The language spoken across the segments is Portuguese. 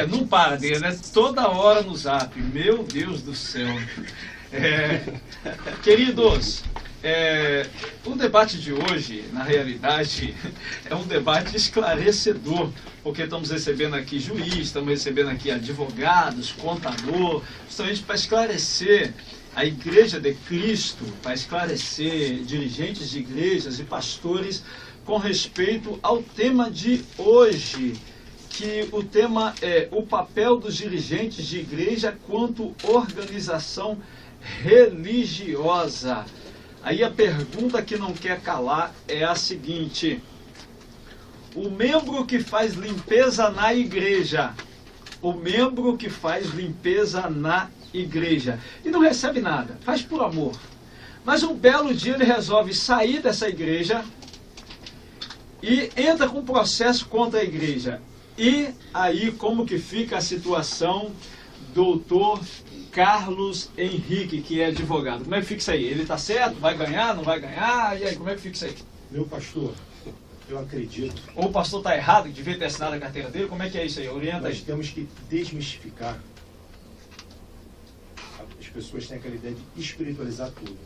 Não para dele, né? Toda hora no zap. Meu Deus do céu. Queridos, o debate de hoje, na realidade, é um debate esclarecedor, porque estamos recebendo aqui juiz, estamos recebendo aqui advogados, contador, justamente para esclarecer a Igreja de Cristo, para esclarecer dirigentes de igrejas e pastores com respeito ao tema de hoje, que o tema é o papel dos dirigentes de igreja quanto organização religiosa. Aí a pergunta que não quer calar é a seguinte: o membro que faz limpeza na igreja, e não recebe nada, faz por amor, mas um belo dia ele resolve sair dessa igreja e entra com um processo contra a igreja. E aí como que fica a situação, doutor Carlos Henrique, que é advogado? Como é que fica isso aí? Ele está certo? Vai ganhar? Não vai ganhar? E aí, como é que fica isso aí? Meu pastor, eu acredito... Ou o pastor está errado, devia ter assinado a carteira dele? Como é que é isso aí? Orienta aí. Nós temos que desmistificar. As pessoas têm aquela ideia de espiritualizar tudo.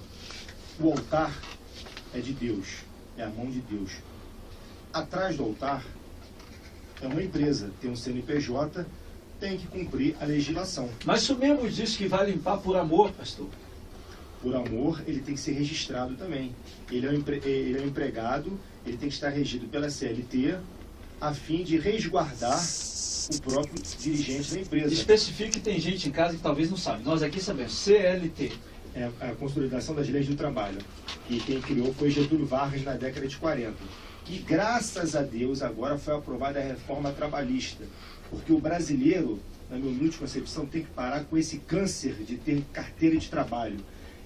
O altar é de Deus, é a mão de Deus. Atrás do altar é uma empresa, tem um CNPJ, tem que cumprir a legislação. Mas se o membro diz que vai limpar por amor, pastor? Por amor, ele tem que ser registrado também. Ele é um empregado, ele tem que estar regido pela CLT, a fim de resguardar o próprio dirigente da empresa. Especifique que tem gente em casa que talvez não sabe. Nós aqui sabemos. CLT. É a Consolidação das Leis do Trabalho. E quem criou foi Getúlio Vargas na década de 40. E graças a Deus agora foi aprovada a reforma trabalhista. Porque o brasileiro, na minha humilde concepção, tem que parar com esse câncer de ter carteira de trabalho.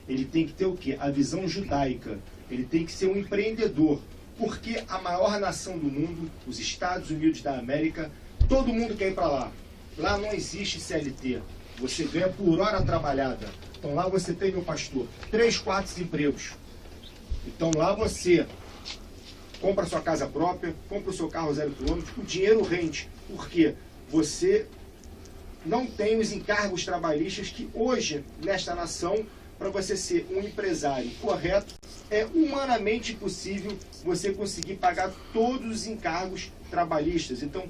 Ele tem que ter o quê? A visão judaica. Ele tem que ser um empreendedor. Porque a maior nação do mundo, os Estados Unidos da América, todo mundo quer ir para lá. Lá não existe CLT. Você ganha por hora trabalhada. Então lá você tem, meu pastor, 3, 4 empregos. Então lá você compra sua casa própria, compra o seu carro 0 km, o dinheiro rende. Por quê? Você não tem os encargos trabalhistas que hoje, nesta nação, para você ser um empresário correto, é humanamente possível você conseguir pagar todos os encargos trabalhistas. Então,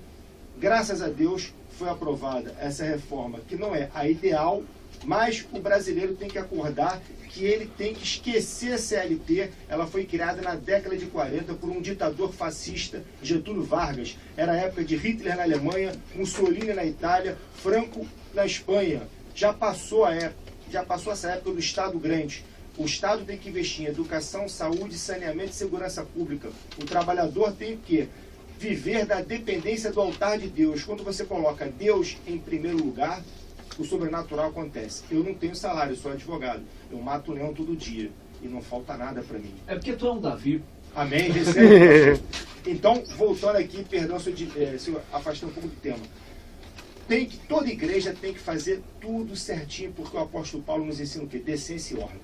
graças a Deus, foi aprovada essa reforma, que não é a ideal, mas o brasileiro tem que acordar que ele tem que esquecer a CLT. Ela foi criada na década de 40 por um ditador fascista, Getúlio Vargas. Era a época de Hitler na Alemanha, Mussolini na Itália, Franco na Espanha. Já passou essa época do Estado grande. O Estado tem que investir em educação, saúde, saneamento e segurança pública. O trabalhador tem que viver da dependência do altar de Deus. Quando você coloca Deus em primeiro lugar, o sobrenatural acontece. Eu não tenho salário, eu sou advogado. Eu mato o leão todo dia e não falta nada para mim. É porque tu é um Davi. Amém? Recebe. Então, voltando aqui, perdão se eu afastei um pouco do tema. Toda igreja tem que fazer tudo certinho, porque o apóstolo Paulo nos ensina o quê? Decência e ordem.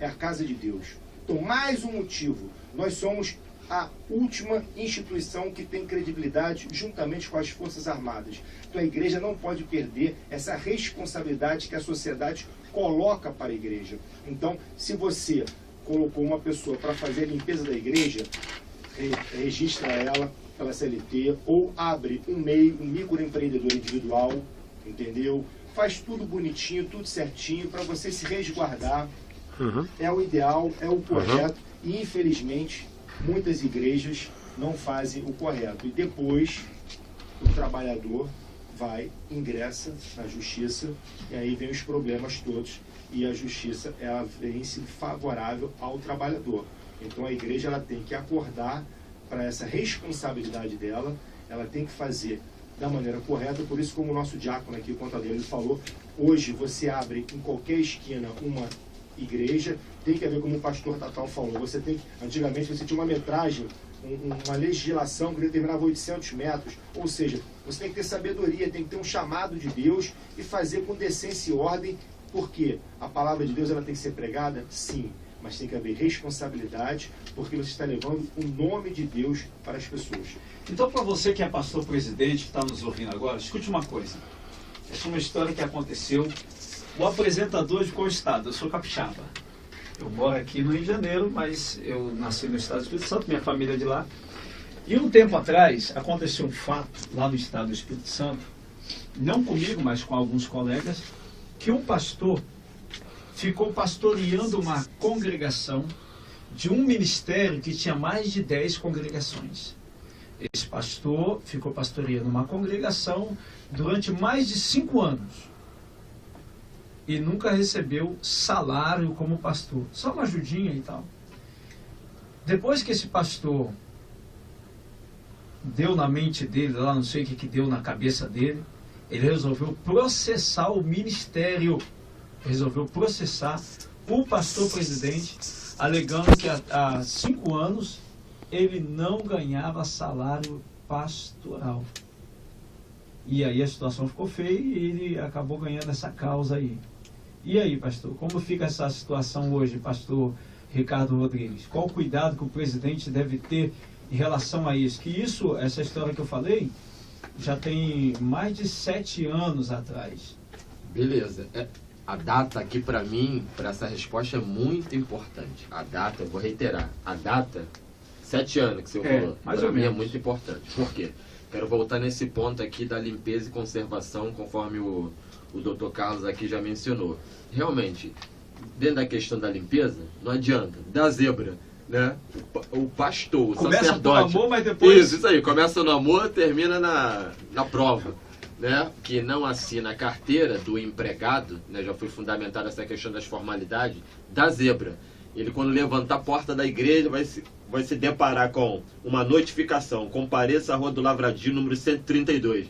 É a casa de Deus. Então, mais um motivo. Nós somos a última instituição que tem credibilidade juntamente com as Forças Armadas. Então a igreja não pode perder essa responsabilidade que a sociedade coloca para a igreja. Então, se você colocou uma pessoa para fazer a limpeza da igreja, registra ela pela CLT ou abre um MEI, um microempreendedor individual, entendeu? Faz tudo bonitinho, tudo certinho para você se resguardar. É o ideal, é o correto e infelizmente muitas igrejas não fazem o correto. E depois o trabalhador ingressa na justiça, e aí vem os problemas todos, e a justiça vem sido favorável ao trabalhador. Então a igreja ela tem que acordar para essa responsabilidade dela, ela tem que fazer da maneira correta. Por isso, como o nosso diácono aqui, o contador, ele falou, hoje você abre em qualquer esquina uma igreja, tem que haver, como o pastor Tatal falou, antigamente você tinha uma metragem, uma legislação que determinava 800 metros, ou seja, você tem que ter sabedoria, tem que ter um chamado de Deus e fazer com decência e ordem, porque a palavra de Deus ela tem que ser pregada, sim, mas tem que haver responsabilidade, porque você está levando o nome de Deus para as pessoas. Então, para você que é pastor presidente, que está nos ouvindo agora, escute uma coisa. Essa é uma história que aconteceu. O apresentador de qual estado? Eu sou capixaba. Eu moro aqui no Rio de Janeiro, mas eu nasci no estado do Espírito Santo, minha família é de lá. E um tempo atrás, aconteceu um fato lá no estado do Espírito Santo, não comigo, mas com alguns colegas, que um pastor ficou pastoreando uma congregação de um ministério que tinha mais de 10 congregações. Esse pastor ficou pastoreando uma congregação durante mais de 5 anos e nunca recebeu salário como pastor, só uma ajudinha e tal. Depois que esse pastor deu na mente dele, lá não sei o que deu na cabeça dele, ele resolveu processar o ministério, resolveu processar o pastor presidente, alegando que há 5 anos ele não ganhava salário pastoral. E aí a situação ficou feia e ele acabou ganhando essa causa aí. E aí, pastor, como fica essa situação hoje, pastor Ricardo Rodrigues? Qual o cuidado que o presidente deve ter em relação a isso? Que isso, essa história que eu falei, já tem mais de 7 anos atrás. Beleza. A data aqui para mim, para essa resposta é muito importante. A data, eu vou reiterar, a data, 7 anos que você falou, para mim é muito importante. Por quê? Quero voltar nesse ponto aqui da limpeza e conservação, conforme o Dr. Carlos aqui já mencionou. Realmente, dentro da questão da limpeza, não adianta. Da zebra, né? O pastor, o começa sacerdote... no amor, mas depois... Isso aí. Começa no amor, termina na prova. Né? Que não assina a carteira do empregado, né? Já foi fundamentada essa questão das formalidades, da zebra. Ele, quando levantar a porta da igreja, vai se deparar com uma notificação: compareça à Rua do Lavradio, número 132.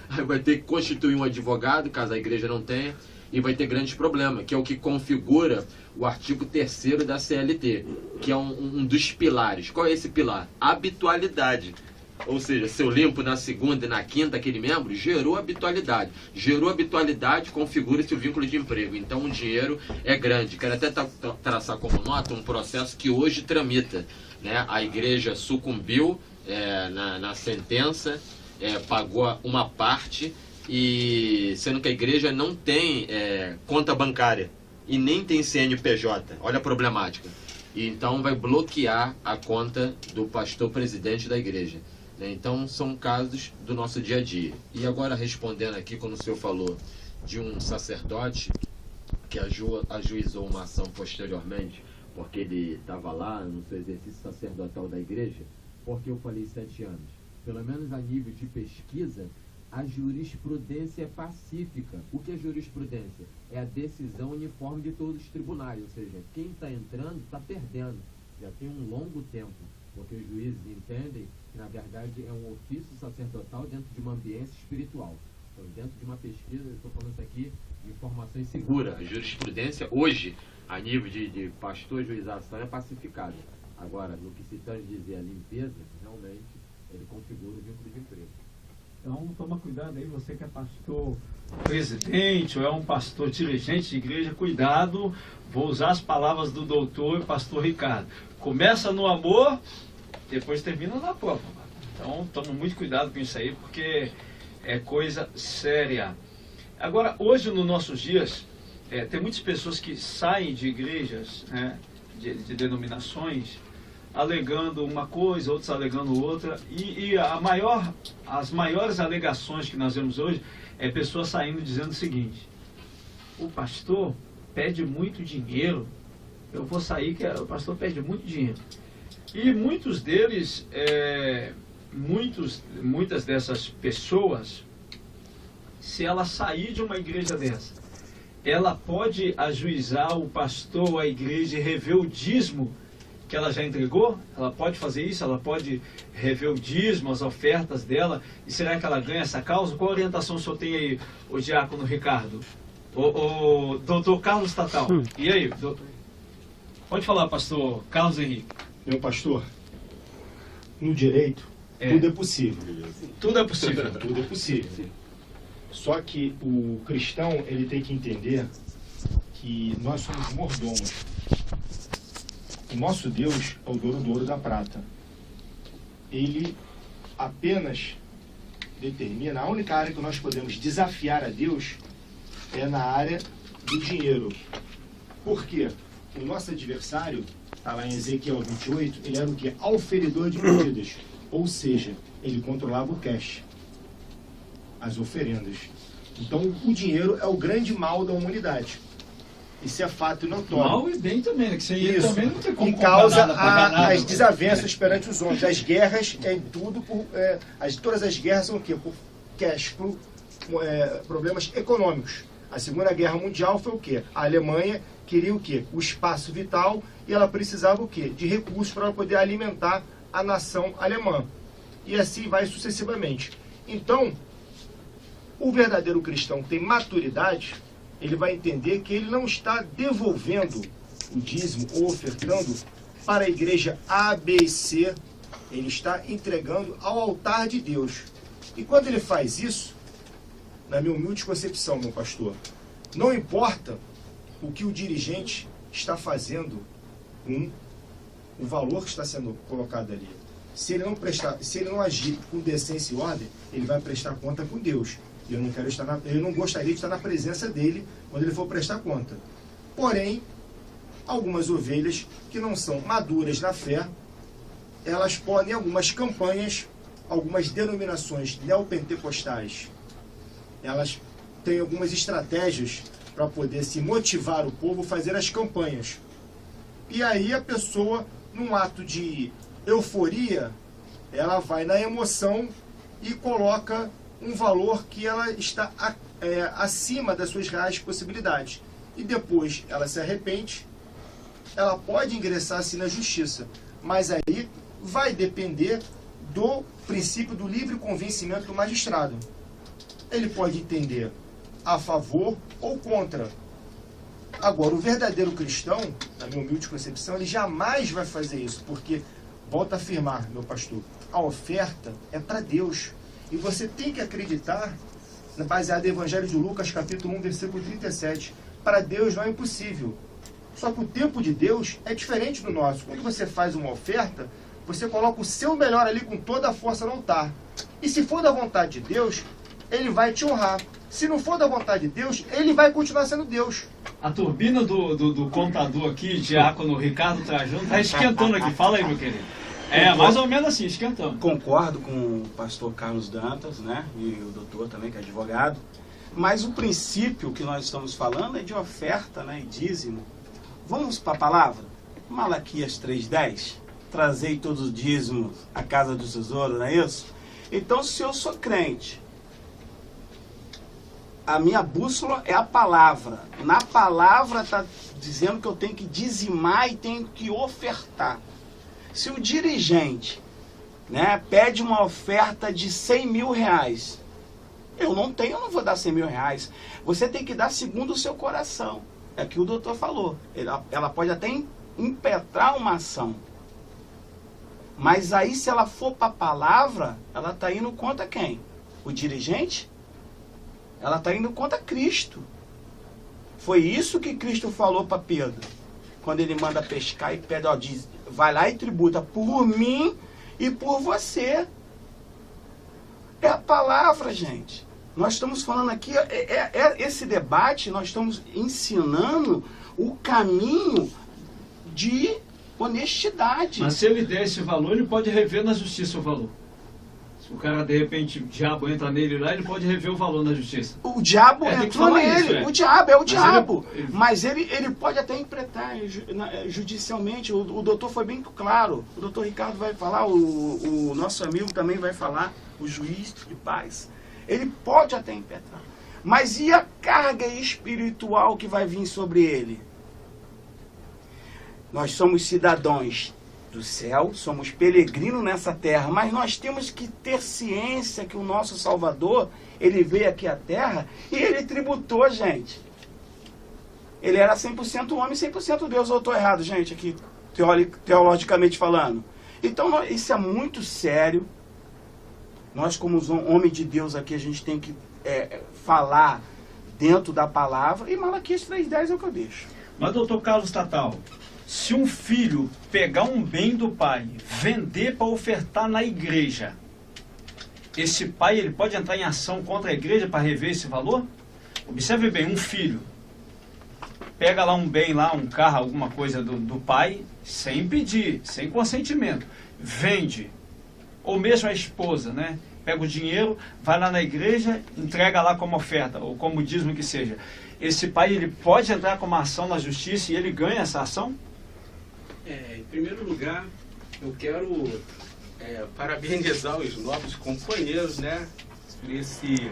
Aí vai ter que constituir um advogado, caso a igreja não tenha, e vai ter grandes problemas, que é o que configura o artigo 3º da CLT, que é um dos pilares. Qual é esse pilar? Habitualidade. Ou seja, se eu limpo na segunda e na quinta aquele membro, gerou habitualidade. Gerou habitualidade, configura-se o vínculo de emprego. Então o dinheiro é grande. Quero até traçar como nota um processo que hoje tramita. Né? A igreja sucumbiu na sentença, pagou uma parte, e sendo que a igreja não tem conta bancária e nem tem CNPJ. Olha a problemática. E então vai bloquear a conta do pastor presidente da igreja. Então são casos do nosso dia a dia. E agora, respondendo aqui, quando o senhor falou de um sacerdote que ajuizou uma ação posteriormente, porque ele estava lá no seu exercício sacerdotal da igreja, porque eu falei 7 anos. Pelo menos a nível de pesquisa, a jurisprudência é pacífica. O que é jurisprudência? É a decisão uniforme de todos os tribunais, ou seja, quem está entrando está perdendo. Já tem um longo tempo, porque os juízes entendem que, na verdade, é um ofício sacerdotal dentro de uma ambiência espiritual. Então, dentro de uma pesquisa, eu estou falando isso aqui de informações seguras. A jurisprudência, hoje, a nível de pastor e juização, é pacificada. Agora, no que se tange dizer a limpeza, realmente, ele configura o vínculo de emprego. Então, toma cuidado aí, você que é pastor presidente ou é um pastor dirigente de igreja, cuidado, vou usar as palavras do doutor e pastor Ricardo. Começa no amor, depois termina na prova. Então, toma muito cuidado com isso aí, porque é coisa séria. Agora, hoje, nos nossos dias, tem muitas pessoas que saem de igrejas, né, de denominações, alegando uma coisa, outros alegando outra, e as maiores alegações que nós vemos hoje é pessoas saindo dizendo o seguinte: o pastor pede muito dinheiro, eu vou sair que o pastor pede muito dinheiro. E muitos deles, muitas dessas pessoas, se ela sair de uma igreja dessa, ela pode ajuizar o pastor, a igreja, e rever o dízimo que ela já entregou? Ela pode fazer isso? Ela pode rever o dízimo, as ofertas dela? E será que ela ganha essa causa? Qual orientação o senhor tem aí, o diácono Ricardo? O doutor Carlos Tatal. E aí, doutor? Pode falar, pastor Carlos Henrique. Meu pastor, no direito, tudo é possível. Tudo é possível. Tudo é possível. Só que o cristão, ele tem que entender que nós somos mordomos. O nosso Deus é o dono do ouro e da prata. Ele apenas determina, a única área que nós podemos desafiar a Deus é na área do dinheiro. Por quê? O nosso adversário, está lá em Ezequiel 28, ele era o quê? Auferidor de medidas. Ou seja, ele controlava o cash, as oferendas. Então, o dinheiro é o grande mal da humanidade. Isso é fato notório. Mal e bem também, né? Que sem ele Isso. também não tem como E causa comprar nada, pagar nada. as desavenças perante os homens. As guerras, tudo por, todas as guerras são o quê? Por cash, por problemas econômicos. A Segunda Guerra Mundial foi o quê? A Alemanha queria o quê? O espaço vital, e ela precisava o quê? De recursos para poder alimentar a nação alemã. E assim vai sucessivamente. Então, o verdadeiro cristão tem maturidade, ele vai entender que ele não está devolvendo o dízimo ou ofertando para a igreja A, B e C, ele está entregando ao altar de Deus. E quando ele faz isso, na minha humilde concepção, meu pastor, não importa o que o dirigente está fazendo com o valor que está sendo colocado ali. Se ele não agir com decência e ordem, ele vai prestar conta com Deus. Eu não gostaria de estar na presença dele quando ele for prestar conta. Porém, algumas ovelhas que não são maduras na fé, elas podem, algumas campanhas, algumas denominações neopentecostais, elas têm algumas estratégias para poder se motivar o povo a fazer as campanhas. E aí a pessoa, num ato de euforia, ela vai na emoção e coloca um valor que ela está acima das suas reais possibilidades. E depois ela se arrepende, ela pode ingressar assim na justiça, mas aí vai depender do princípio do livre convencimento do magistrado. Ele pode entender a favor ou contra. Agora, o verdadeiro cristão, na minha humilde concepção, ele jamais vai fazer isso, porque, volto a afirmar, meu pastor, a oferta é para Deus. E você tem que acreditar, baseado no Evangelho de Lucas, capítulo 1, versículo 37. Para Deus não é impossível. Só que o tempo de Deus é diferente do nosso. Quando você faz uma oferta, você coloca o seu melhor ali com toda a força no altar. E se for da vontade de Deus, Ele vai te honrar. Se não for da vontade de Deus, Ele vai continuar sendo Deus. A turbina do contador aqui, Diácono Ricardo Trajano, está esquentando aqui. Fala aí, meu querido. Mais ou menos assim, esquentando. Concordo com o pastor Carlos Dantas, né? E o doutor também, que é advogado. Mas o princípio que nós estamos falando é de oferta, né? E dízimo. Vamos para a palavra? Malaquias 3:10. Trazei todos os dízimos à casa do tesouro, não é isso? Então, se eu sou crente, a minha bússola é a palavra. Na palavra está dizendo que eu tenho que dizimar e tenho que ofertar. Se o dirigente, né, pede uma oferta de 100 mil reais, eu não vou dar 100 mil reais. Você tem que dar segundo o seu coração. É o que o doutor falou. Ela pode até impetrar uma ação. Mas aí, se ela for para a palavra, ela está indo contra quem? O dirigente? Ela está indo contra Cristo. Foi isso que Cristo falou para Pedro. Quando ele manda pescar e pede, diz, vai lá e tributa por mim e por você. É a palavra, gente. Nós estamos falando aqui, esse debate, nós estamos ensinando o caminho de honestidade. Mas se ele der esse valor, ele pode rever na justiça o valor. Se o cara, de repente, o diabo entra nele lá, ele pode rever o valor na justiça. O diabo entrou nele. Isso, O diabo é o diabo. Ele... Mas ele pode até interpretar judicialmente. O doutor foi bem claro. O doutor Ricardo vai falar, o nosso amigo também vai falar, o juiz de paz. Ele pode até interpretar. Mas e a carga espiritual que vai vir sobre ele? Nós somos cidadãos do céu, somos peregrinos nessa terra, mas nós temos que ter ciência que o nosso Salvador, ele veio aqui à terra e ele tributou, gente. Ele era 100% homem e 100% Deus. Eu estou errado, gente, aqui, teologicamente falando. Então, isso é muito sério. Nós, como homem de Deus aqui, a gente tem que falar dentro da palavra. E Malaquias 3:10 é o que eu deixo. Mas, doutor Carlos Tatal, Se um filho pegar um bem do pai, vender para ofertar na igreja, esse pai ele pode entrar em ação contra a igreja para rever esse valor? Observe bem, um filho pega lá um bem, lá um carro, alguma coisa do pai, sem pedir, sem consentimento, vende, ou mesmo a esposa, né? Pega o dinheiro, vai lá na igreja, entrega lá como oferta, ou como dízimo que seja. Esse pai, ele pode entrar com uma ação na justiça e ele ganha essa ação? Em primeiro lugar, eu quero parabenizar os novos companheiros, né? Por esse...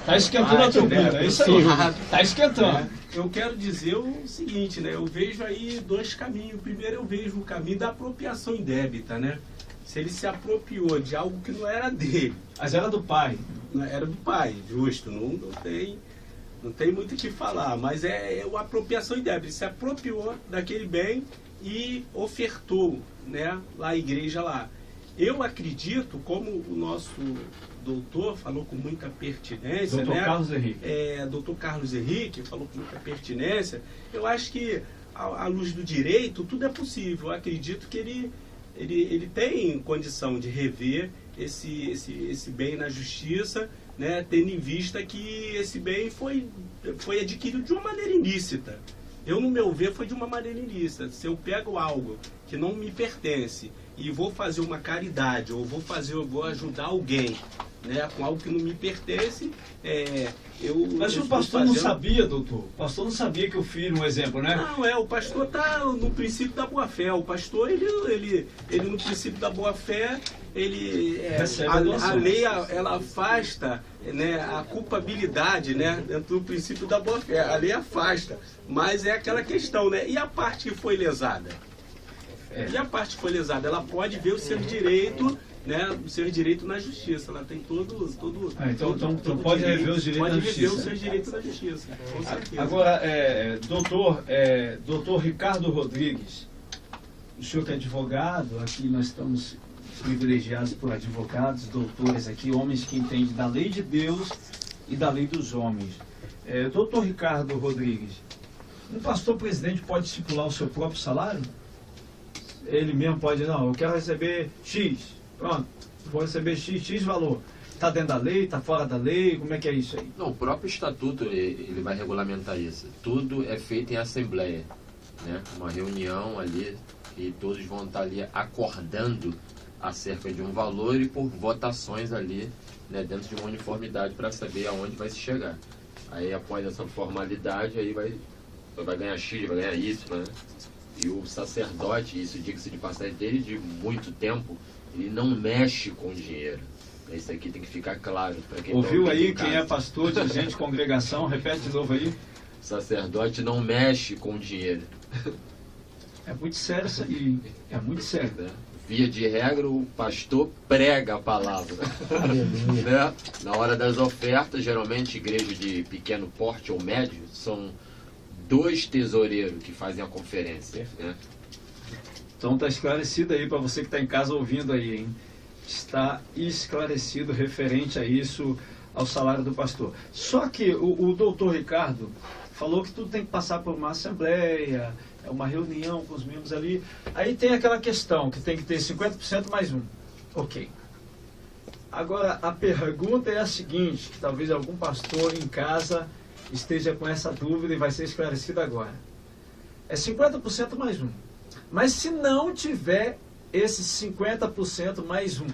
Tá esquentando a turbina, né? é isso aí. Tá esquentando. Eu quero dizer o seguinte, né? Eu vejo aí dois caminhos. Primeiro, eu vejo o caminho da apropriação indébita, né? Se ele se apropriou de algo que não era dele. Mas era do pai. Era do pai, justo. Não tem muito o que falar, mas é uma apropriação indébita. Ele se apropriou daquele bem e ofertou, né, lá a igreja lá. Eu acredito, como o nosso doutor falou com muita pertinência, Doutor né? Carlos Henrique. Doutor Carlos Henrique falou com muita pertinência. Eu acho que, à luz do direito, tudo é possível. Eu acredito que ele tem condição de rever esse bem na justiça, né, tendo em vista que esse bem foi adquirido de uma maneira ilícita. Eu, no meu ver, foi de uma maneira ilícita. Se eu pego algo que não me pertence e vou fazer uma caridade, ou vou ajudar alguém, né, com algo que não me pertence, Mas o pastor não sabia, doutor. O pastor não sabia que o filho, um exemplo, né? Não, o pastor está no princípio da boa-fé. O pastor, ele no princípio da boa-fé, a lei, ela afasta, né, a culpabilidade, né, dentro do princípio da boa-fé. A lei afasta, mas é aquela questão, né? E a parte que foi lesada? E a parte que foi lesada? Ela pode ver o seu direito, né, o seu direito na justiça. Ela tem todo então pode rever os direitos na justiça. Pode rever os seus direitos na justiça, com certeza. Agora, doutor Ricardo Rodrigues, o senhor que é advogado, aqui nós estamos privilegiados por advogados, doutores aqui, homens que entendem da lei de Deus e da lei dos homens. Doutor Ricardo Rodrigues, um pastor presidente pode estipular o seu próprio salário? Ele mesmo pode, não, eu quero receber X, pronto, vou receber X valor. Está dentro da lei, está fora da lei, como é que é isso aí? Não, o próprio estatuto ele vai regulamentar isso. Tudo é feito em assembleia, né? Uma reunião ali e todos vão estar ali acordando acerca de um valor e por votações ali, né, dentro de uma uniformidade para saber aonde vai se chegar. Aí após essa formalidade, aí vai ganhar X, vai ganhar Y, né? E o sacerdote, isso diga-se de passagem dele, de muito tempo, ele não mexe com dinheiro. Isso aqui tem que ficar claro para quem ouviu tá aí, quem é pastor, dirigente de congregação, repete de novo aí. O sacerdote não mexe com dinheiro. É muito sério isso aí, é muito sério. Né? Via de regra, o pastor prega a palavra. Né? Na hora das ofertas, geralmente igreja de pequeno porte ou médio, são 2 tesoureiros que fazem a conferência. Né? Então está esclarecido aí para você que está em casa ouvindo aí, hein? Está esclarecido referente a isso, ao salário do pastor. Só que o doutor Ricardo falou que tudo tem que passar por uma assembleia, uma reunião com os membros ali. Aí tem aquela questão que tem que ter 50% mais um. Ok. Agora, a pergunta é a seguinte, que talvez algum pastor em casa esteja com essa dúvida e vai ser esclarecida agora. É 50% mais um. Mas se não tiver esses 50% mais um,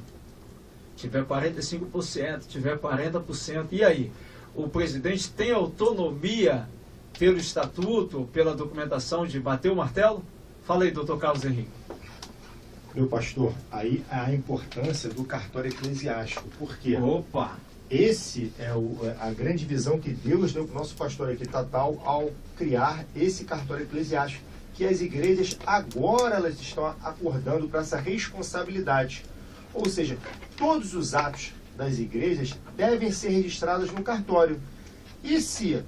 tiver 45%, tiver 40%, e aí? O presidente tem autonomia pelo estatuto, pela documentação de bater o martelo? Fala aí, doutor Carlos Henrique. Meu pastor, aí a importância do cartório eclesiástico. Por quê? Opa! Esse é a grande visão que Deus deu para o nosso pastor aqui, Tatal, ao criar esse cartório eclesiástico, que as igrejas agora elas estão acordando para essa responsabilidade. Ou seja, todos os atos das igrejas devem ser registrados no cartório. E se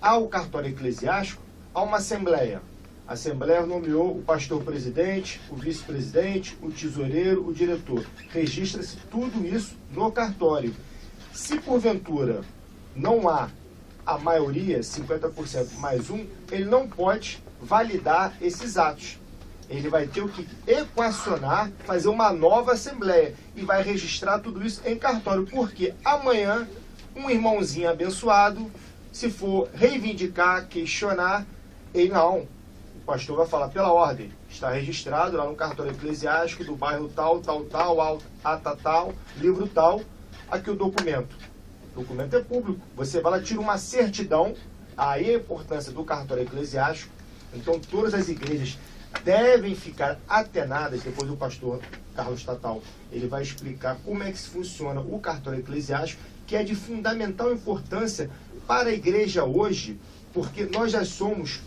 há o cartório eclesiástico, há uma assembleia. A assembleia nomeou o pastor presidente, o vice-presidente, o tesoureiro, o diretor. Registra-se tudo isso no cartório. Se porventura não há a maioria, 50% mais um, ele não pode validar esses atos. ele vai ter o que equacionar, fazer uma nova assembleia e vai registrar tudo isso em cartório, porque amanhã um irmãozinho abençoado, se for reivindicar, questionar, ele não, o pastor vai falar pela ordem, está registrado lá no cartório eclesiástico do bairro tal, ata tal, livro tal, aqui o documento. O documento é público, você vai lá, tira uma certidão, aí a importância do cartório eclesiástico. Então todas as igrejas devem ficar atenadas. Depois o pastor Carlos Tatal, ele vai explicar como é que funciona o cartório eclesiástico, que é de fundamental importância para a igreja hoje, porque nós já somos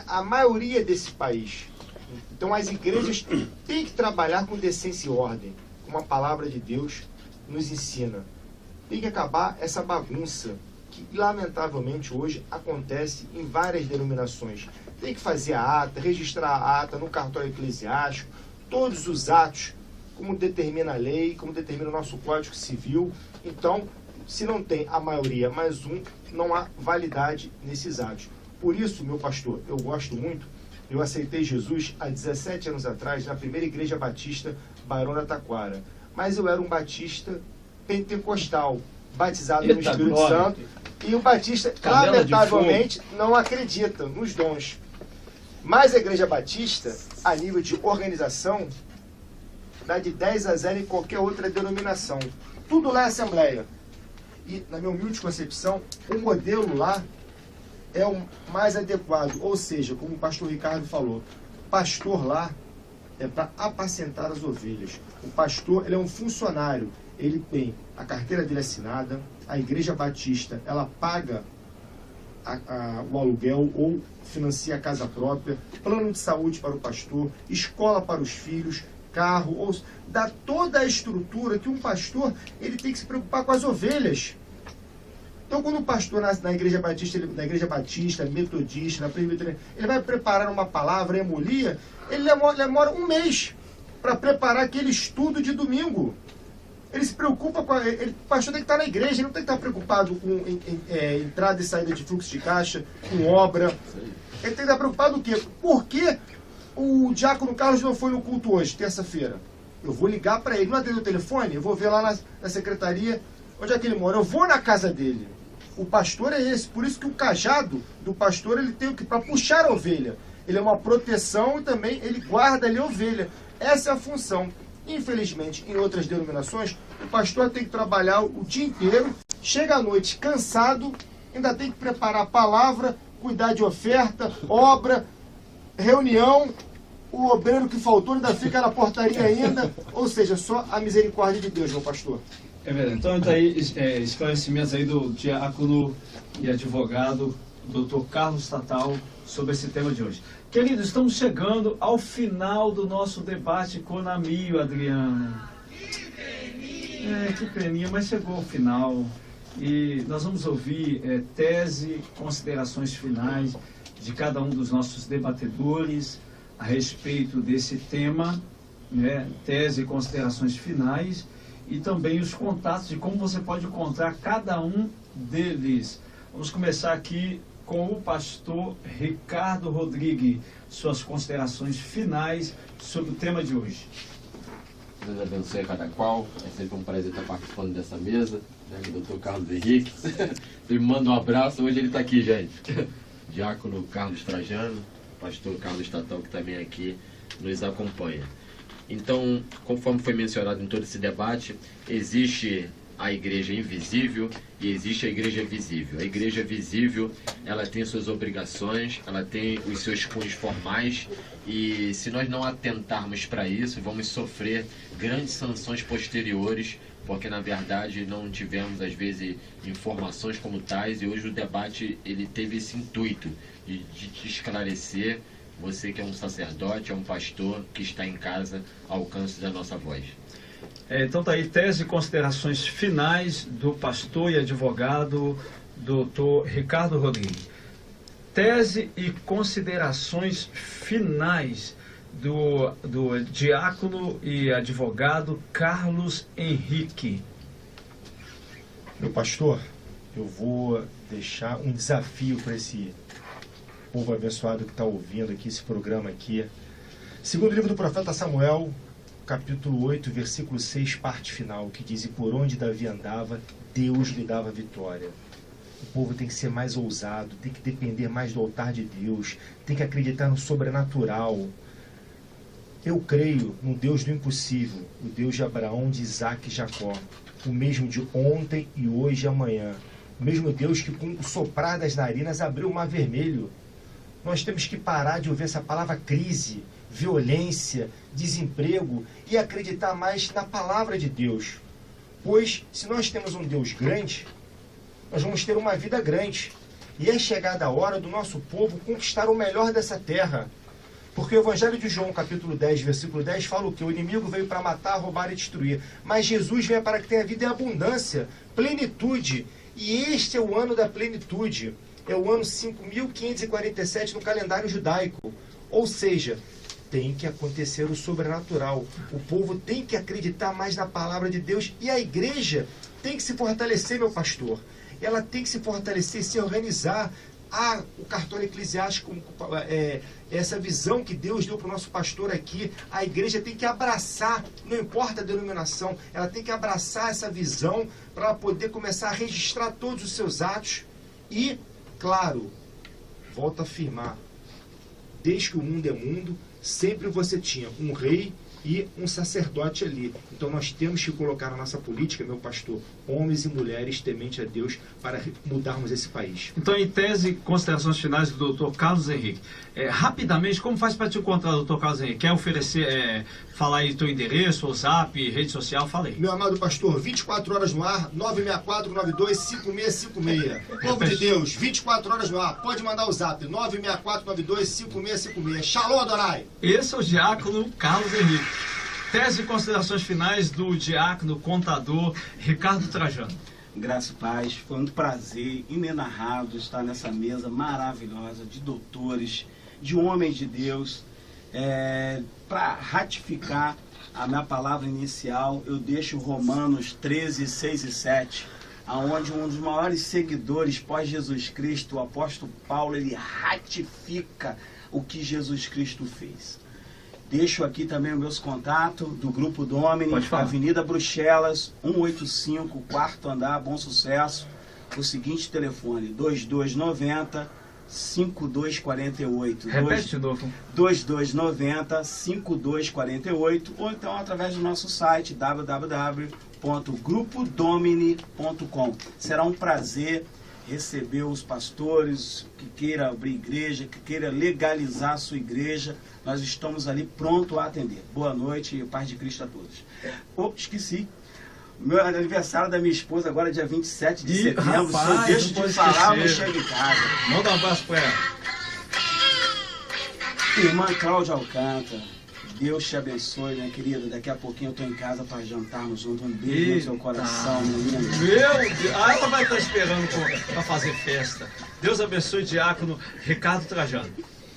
a maioria desse país. Então as igrejas têm que trabalhar com decência e ordem, como a palavra de Deus nos ensina. Tem que acabar essa bagunça que lamentavelmente hoje acontece em várias denominações. Tem que fazer a ata, registrar a ata no cartório eclesiástico, todos os atos, como determina a lei, como determina o nosso Código Civil. Então, se não tem a maioria mais um, não há validade nesses atos. Por isso, meu pastor, eu gosto muito, eu aceitei Jesus há 17 anos atrás, na primeira igreja batista, Barão da Taquara. Mas eu era um batista pentecostal, batizado no Espírito Santo, e o batista, lamentavelmente, não acredita nos dons. Mas a igreja batista, a nível de organização, dá de 10-0 em qualquer outra denominação. Tudo lá é assembleia. E, na minha humilde concepção, o modelo lá é o mais adequado. Ou seja, como o pastor Ricardo falou, pastor lá é para apacentar as ovelhas. O pastor, ele é um funcionário. Ele tem a carteira dele assinada, a igreja batista, ela paga o aluguel ou financia a casa própria, plano de saúde para o pastor, escola para os filhos, carro, ou dá toda a estrutura que um pastor ele tem que se preocupar com as ovelhas. Então, quando o pastor na igreja batista, metodista, na presbiteriana, ele vai preparar uma palavra, emolia, ele demora um mês para preparar aquele estudo de domingo. Ele se preocupa com... o pastor tem que estar na igreja, ele não tem que estar preocupado com entrada e saída de fluxo de caixa, com obra. Ele tem que estar preocupado com o quê? Por que o diácono Carlos não foi no culto hoje, terça-feira? Eu vou ligar para ele, não atende o telefone, eu vou ver lá na secretaria onde é que ele mora, eu vou na casa dele. O pastor é esse, por isso que o cajado do pastor ele tem o que? Para puxar a ovelha. Ele é uma proteção e também ele guarda ali a ovelha. Essa é a função. Infelizmente, em outras denominações, o pastor tem que trabalhar o dia inteiro, chega à noite cansado, ainda tem que preparar a palavra, cuidar de oferta, obra, reunião, o obreiro que faltou ainda fica na portaria ainda, ou seja, só a misericórdia de Deus, meu pastor. É verdade. Então, tá aí esclarecimentos aí do diácono e advogado, Dr. Carlos Tatal, sobre esse tema de hoje. Queridos, estamos chegando ao final do nosso debate Conamio, Adriano. Que peninha, mas chegou ao final. E nós vamos ouvir tese, considerações finais de cada um dos nossos debatedores a respeito desse tema, né? Tese e considerações finais, e também os contatos de como você pode encontrar cada um deles. Vamos começar aqui com o pastor Ricardo Rodrigues, suas considerações finais sobre o tema de hoje. Deus abençoe a cada qual. É sempre um prazer estar participando dessa mesa, né? O doutor Carlos Henrique. Ele me manda um abraço. Hoje ele está aqui, gente. Diácono Carlos Trajano, pastor Carlos Tatal, que também aqui nos acompanha. Então, conforme foi mencionado em todo esse debate, existe a igreja invisível e existe a igreja visível. A igreja visível, ela tem suas obrigações, ela tem os seus cunhos formais, e se nós não atentarmos para isso, vamos sofrer grandes sanções posteriores, porque na verdade não tivemos às vezes informações como tais, e hoje o debate ele teve esse intuito de te esclarecer, você que é um sacerdote, é um pastor que está em casa ao alcance da nossa voz. Então tá aí, tese e considerações finais do pastor e advogado Dr. Ricardo Rodrigues. Tese e considerações finais do diácono e advogado Carlos Henrique. Meu pastor, eu vou deixar um desafio para esse povo abençoado que está ouvindo aqui, esse programa aqui. Segundo livro do profeta Samuel, capítulo 8, versículo 6, parte final, que diz: e por onde Davi andava, Deus lhe dava vitória. O povo tem que ser mais ousado, tem que depender mais do altar de Deus, tem que acreditar no sobrenatural. Eu creio no Deus do impossível, o Deus de Abraão, de Isaac e Jacó, o mesmo de ontem e hoje e amanhã, o mesmo Deus que com o soprar das narinas abriu o mar vermelho. Nós temos que parar de ouvir essa palavra crise, violência, desemprego e acreditar mais na palavra de Deus. Pois, se nós temos um Deus grande, nós vamos ter uma vida grande. E é chegada a hora do nosso povo conquistar o melhor dessa terra. Porque o Evangelho de João, capítulo 10, versículo 10, fala o que? O inimigo veio para matar, roubar e destruir. Mas Jesus veio para que tenha vida em abundância, plenitude. E este é o ano da plenitude. É o ano 5.547 no calendário judaico. Ou seja, tem que acontecer o sobrenatural. O povo tem que acreditar mais na palavra de Deus. E a igreja tem que se fortalecer, meu pastor. Ela tem que se fortalecer, se organizar. O cartório eclesiástico, essa visão que Deus deu para o nosso pastor aqui, a igreja tem que abraçar, não importa a denominação, ela tem que abraçar essa visão para ela poder começar a registrar todos os seus atos e, claro, volto a afirmar, desde que o mundo é mundo, sempre você tinha um rei e um sacerdote ali. Então nós temos que colocar na nossa política, meu pastor, homens e mulheres temente a Deus para mudarmos esse país. Então, em tese, considerações finais do Dr. Carlos Henrique. Rapidamente, como faz para te encontrar, Dr. Carlos Henrique? Quer oferecer, falar aí teu endereço, o zap, rede social? Fala aí. Meu amado pastor, 24 horas no ar, 964-92-5656. Povo de Deus, 24 horas no ar. Pode mandar o zap, 964-92-5656. Shalom, Adonai! Esse é o diácono Carlos Henrique. Tese e considerações finais do diácono, contador Ricardo Trajano. Graça e paz, foi um prazer inenarrável estar nessa mesa maravilhosa de doutores, de homens de Deus. Para ratificar a minha palavra inicial, eu deixo Romanos 13, 6 e 7, onde um dos maiores seguidores pós-Jesus Cristo, o apóstolo Paulo, ele ratifica o que Jesus Cristo fez. Deixo aqui também os meus contatos do Grupo Domini, Avenida Bruxelas, 185, quarto andar, Bom Sucesso. O seguinte telefone, 2290-5248. Repete de novo. 2290-5248, ou então através do nosso site, www.grupodomini.com. Será um prazer receber os pastores que queira abrir igreja, que queira legalizar a sua igreja. Nós estamos ali pronto a atender. Boa noite e paz de Cristo a todos. Esqueci. Meu aniversário da minha esposa agora é dia 27 de setembro. Se eu deixo de falar, eu chego em casa. Manda um abraço para ela. Irmã Cláudia Alcântara, Deus te abençoe, minha querida. Daqui a pouquinho eu estou em casa para jantarmos junto. Um beijo no seu coração, menina. Meu Deus! Ela vai estar esperando para fazer festa. Deus abençoe, diácono Ricardo Trajano.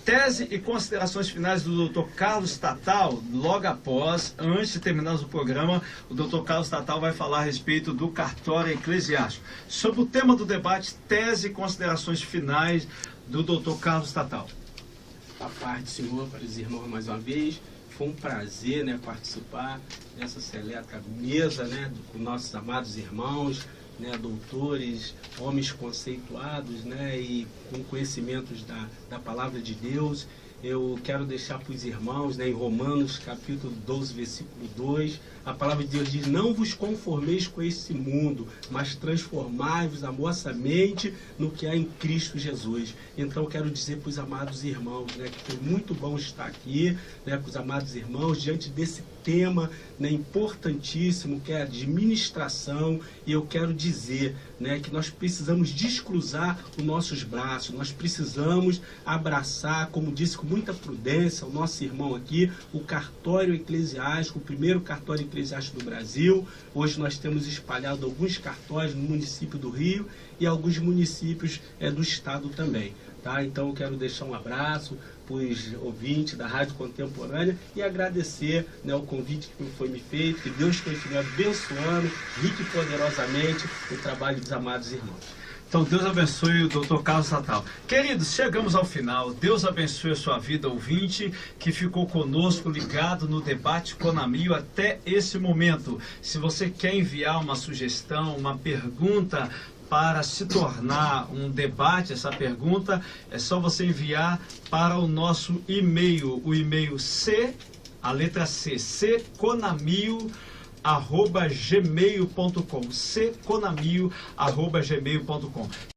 Tese e considerações finais do Dr. Carlos Tatal, logo após, antes de terminarmos o programa, o Dr. Carlos Tatal vai falar a respeito do cartório eclesiástico. Sobre o tema do debate, tese e considerações finais do Dr. Carlos Tatal. A paz do Senhor para os irmãos mais uma vez. Foi um prazer, participar dessa seleta mesa, com nossos amados irmãos, doutores, homens conceituados, e com conhecimentos da palavra de Deus. Eu quero deixar para os irmãos, em Romanos capítulo 12, versículo 2, a palavra de Deus diz: não vos conformeis com esse mundo, mas transformai-vos a vossa mente no que há em Cristo Jesus. Então eu quero dizer para os amados irmãos, que foi muito bom estar aqui, com os amados irmãos, diante desse tema importantíssimo, que é a administração. E eu quero dizer que nós precisamos descruzar os nossos braços, nós precisamos abraçar, como disse com muita prudência o nosso irmão aqui, o cartório eclesiástico, o primeiro cartório eclesiástico do Brasil. Hoje nós temos espalhado alguns cartórios no município do Rio e alguns municípios do estado também. Então eu quero deixar um abraço os ouvintes da Rádio Contemporânea e agradecer, né, o convite que foi me feito, que Deus continue abençoando rique e poderosamente o trabalho dos amados irmãos. Então, Deus abençoe o Dr. Carlos Natal. Queridos, chegamos ao final. Deus abençoe a sua vida, ouvinte, que ficou conosco, ligado no debate Conamio até esse momento. Se você quer enviar uma sugestão, uma pergunta para se tornar um debate, essa pergunta, é só você enviar para o nosso e-mail, o e-mail a letra C, conamio@gmail.com, conamio@gmail.com.